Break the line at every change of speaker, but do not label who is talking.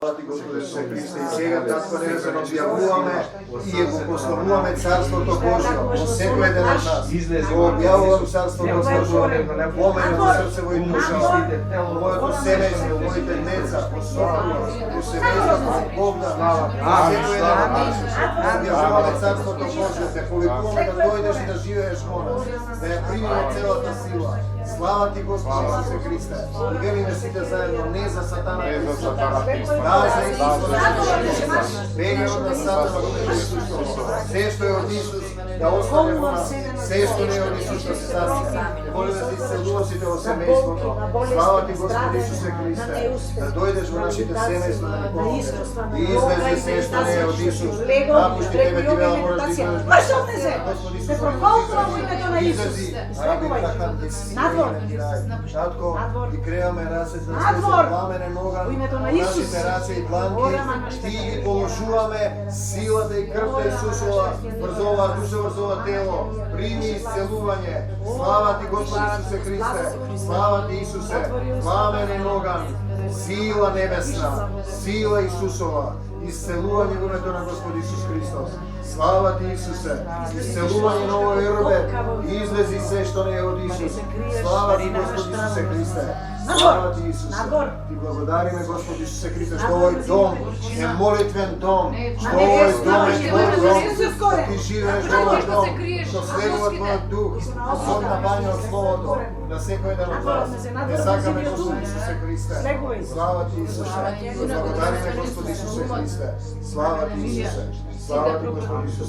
Hvala ti, Gospode Исусе Христе, и сега Татко Небесен објавуваме и го пославуваме Царството Божјо во секој еден од нас. Го објавувам Царството Божјо, помене во срце во и душа, моето семејство, моите деца, особено во семејството во Богдан, секој еден од нас. Објавуваме Царството Божјо, те повикуваме да дојдеш и да живееш во нас, да ја примиме целата сила. Слава ти, Господи Исусе Христе, и велиме сите заедно, не за Сатана, да за Исус, бега од нас Сатана, се што е од Исус, да остане во нас, се што не е од Исус, да се саси. Молим да ти исцелува сите во семејството. Слава ти, Господи Исусе Христе, да дојдеш во нашите семејства, да ни помогнеш, и извези се што не е од Исус. Напушти тебе ти вела, мораш да изведеш. Господи Исусе, извези, раби Кахан, ти си Татко, и креаме раце за пламене нога, нашите раце и дланки, ти ги положуваме силата и крвта Исусова, врзова душа, врзова тело, прими исцелување. Слава ти, Господи Исусе Христе, слава ти, Исусе, пламене ноган, сила небесна, сила Исусова, исцелување во името на Господи Исус Христос. Слава ти, Исусе, исцелување на овој рбе, излези се што не е од Исус. Слава ти, Господи Исусе Христе. Слава ти, Исусе. Ти благодариме, Господи Исусе Христе, што овој дом е молитвен дом, што овој дом е твој дом, што ти живееш во овој дом, што слегува твојот дух, сон на бања од Словото, на секој ден од нас. Не сакаме, Господи Исусе Христе. Слава ти, Исусе. Благодариме, Господи Исусе Христе. Слава ти, Исусе. Слава ти, Господи Исусе.